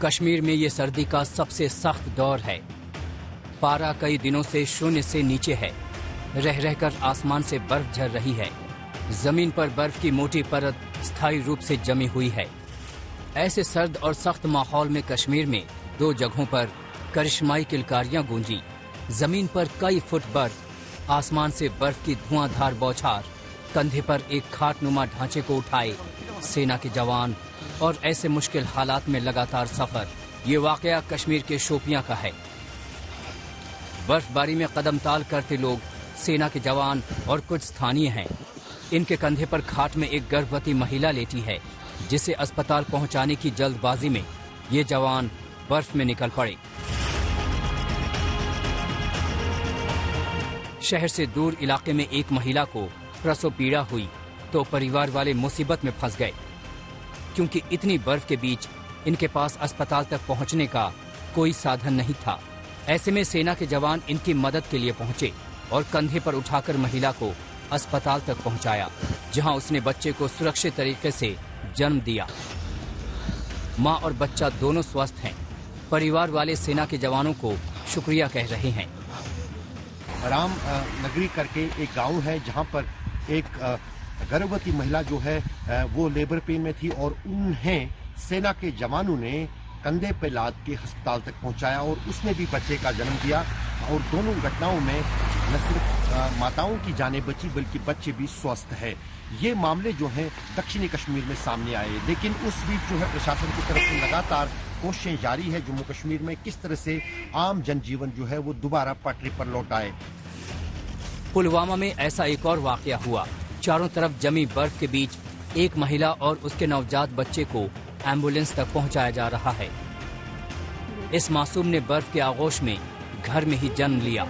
कश्मीर में ये सर्दी का सबसे सख्त दौर है। पारा कई दिनों से शून्य से नीचे है। रह रहकर आसमान से बर्फ झर रही है। जमीन पर बर्फ की मोटी परत स्थायी रूप से जमी हुई है। ऐसे सर्द और सख्त माहौल में कश्मीर में 2 जगहों पर करिश्माई किलकारियां गूंजी। जमीन पर कई फुट बर्फ, आसमान से बर्फ की धुआंधार बौछार, कंधे पर एक खाटनुमा ढांचे को उठाए सेना के जवान और ऐसे मुश्किल हालात में लगातार सफर। ये वाकया कश्मीर के शोपियां का है। बर्फबारी में कदमताल करते लोग सेना के जवान और कुछ स्थानीय हैं। इनके कंधे पर खाट में एक गर्भवती महिला लेटी है, जिसे अस्पताल पहुंचाने की जल्दबाजी में ये जवान बर्फ में निकल पड़े। शहर से दूर इलाके में एक महिला को प्रसव पीड़ा हुई तो परिवार वाले मुसीबत में फंस गए, क्योंकि इतनी बर्फ के बीच इनके पास अस्पताल तक पहुंचने का कोई साधन नहीं था। ऐसे में सेना के जवान इनकी मदद के लिए पहुंचे और कंधे पर उठाकर महिला को अस्पताल तक पहुंचाया, जहां उसने बच्चे को सुरक्षित तरीके से जन्म दिया। मां और बच्चा दोनों स्वस्थ हैं। परिवार वाले सेना के जवानों को शुक्रिया कह रहे हैं। राम नगरी करके एक गांव है, जहां पर एक गर्भवती महिला जो है वो लेबर पेन में थी और उन्हें सेना के जवानों ने कंधे पे लाद के अस्पताल तक पहुंचाया और उसने भी बच्चे का जन्म दिया। और दोनों घटनाओं में न सिर्फ माताओं की जानें बची बल्कि बच्चे भी स्वस्थ है। ये मामले जो हैं दक्षिणी कश्मीर में सामने आए, लेकिन उस बीच जो है प्रशासन की तरफ से लगातार कोशिशें जारी है जम्मू कश्मीर में किस तरह से आम जनजीवन जो है वो दोबारा पटरी पर लौट आए। पुलवामा में ऐसा एक और वाकया हुआ। चारों तरफ जमी बर्फ के बीच एक महिला और उसके नवजात बच्चे को एम्बुलेंस तक पहुंचाया जा रहा है। इस मासूम ने बर्फ के आगोश में घर में ही जन्म लिया।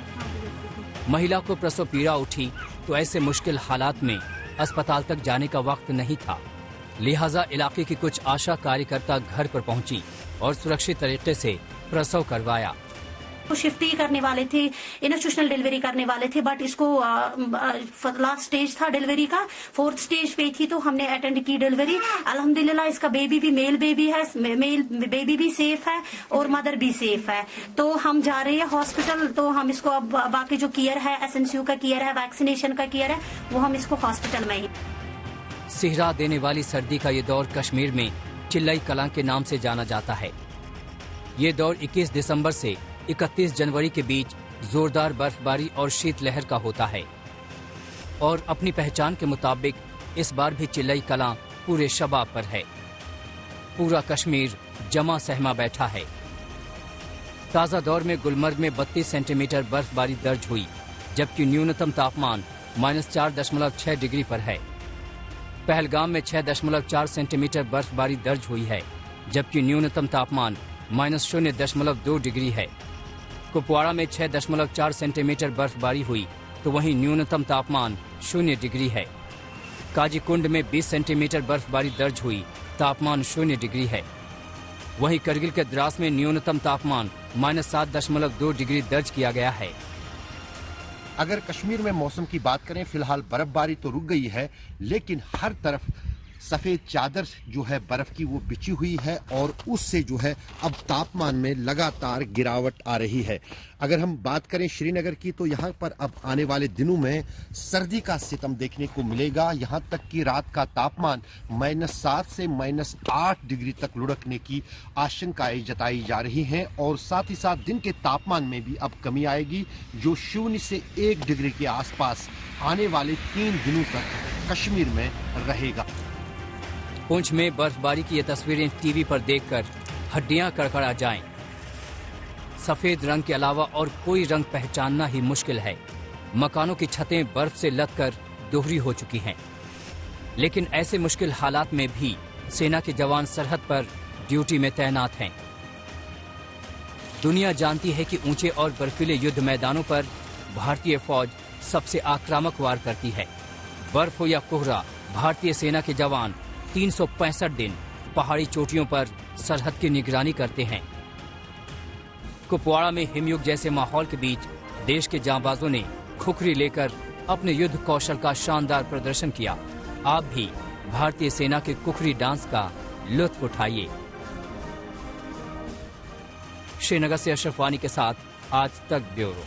महिला को प्रसव पीड़ा उठी तो ऐसे मुश्किल हालात में अस्पताल तक जाने का वक्त नहीं था। लिहाजा इलाके की कुछ आशा कार्यकर्ता घर पर पहुंची और सुरक्षित तरीके से प्रसव करवाया। तो शिफ्ट ही करने वाले थे, इंस्टीट्यूशनल डिलीवरी करने वाले थे, बट इसको लास्ट स्टेज था डिलीवरी का, 4th स्टेज पे थी, तो हमने अटेंड की डिलीवरी। अल्हम्दुलिल्लाह इसका बेबी भी मेल बेबी है, मेल बेबी भी सेफ है और मदर भी सेफ है। तो हम जा रहे हैं हॉस्पिटल, तो हम इसको अब बाकी जो केयर है, SNCU का केयर है, वैक्सीनेशन का केयर है, वो हम इसको हॉस्पिटल में ही। सिहरा देने वाली सर्दी का ये दौर कश्मीर में चिल्लाई कलां के नाम से जाना जाता है। ये दौर 21 दिसंबर से 31 जनवरी के बीच जोरदार बर्फबारी और शीतलहर का होता है और अपनी पहचान के मुताबिक इस बार भी चिल्लाई कलां पूरे शबाब पर है। पूरा कश्मीर जमा सहमा बैठा है। ताज़ा दौर में गुलमर्ग में 32 सेंटीमीटर बर्फबारी दर्ज हुई, जबकि न्यूनतम तापमान -4.6 डिग्री पर है। पहलगाम में 6.4 सेंटीमीटर बर्फबारी दर्ज हुई है, जबकि न्यूनतम तापमान -0.2 डिग्री है। कुपवाड़ा में 6.4 सेंटीमीटर बर्फबारी हुई तो वहीं न्यूनतम तापमान 0 डिग्री है। काजीकुंड में 20 सेंटीमीटर बर्फबारी दर्ज हुई, तापमान 0 डिग्री है। वहीं करगिल के द्रास में न्यूनतम तापमान -7.2 डिग्री दर्ज किया गया है। अगर कश्मीर में मौसम की बात करें, फिलहाल बर्फबारी तो रुक गई है, लेकिन हर तरफ सफेद चादर जो है बर्फ की वो बिछी हुई है और उससे जो है अब तापमान में लगातार गिरावट आ रही है। अगर हम बात करें श्रीनगर की, तो यहाँ पर अब आने वाले दिनों में सर्दी का सितम देखने को मिलेगा। यहाँ तक कि रात का तापमान -7 से -8 डिग्री तक लुढ़कने की आशंकाएं जताई जा रही हैं और साथ ही साथ दिन के तापमान में भी अब कमी आएगी, जो 0 से 1 डिग्री के आसपास आने वाले 3 दिनों तक कश्मीर में रहेगा। पुंछ में बर्फबारी की ये तस्वीरें टीवी पर देखकर हड्डियां कड़कड़ा जाएं। सफेद रंग के अलावा और कोई रंग पहचानना ही मुश्किल है। मकानों की छतें बर्फ से लदकर दोहरी हो चुकी हैं। लेकिन ऐसे मुश्किल हालात में भी सेना के जवान सरहद पर ड्यूटी में तैनात हैं। दुनिया जानती है कि ऊंचे और बर्फीले युद्ध मैदानों पर भारतीय फौज सबसे आक्रामक वार करती है। बर्फ हो या कोहरा, भारतीय सेना के जवान 365 दिन पहाड़ी चोटियों पर सरहद की निगरानी करते हैं। कुपवाड़ा में हिमयुग जैसे माहौल के बीच देश के जांबाजों ने खुखरी लेकर अपने युद्ध कौशल का शानदार प्रदर्शन किया। आप भी भारतीय सेना के कुखरी डांस का लुत्फ उठाइए। श्रीनगर से अशरफ वानी के साथ आज तक ब्यूरो।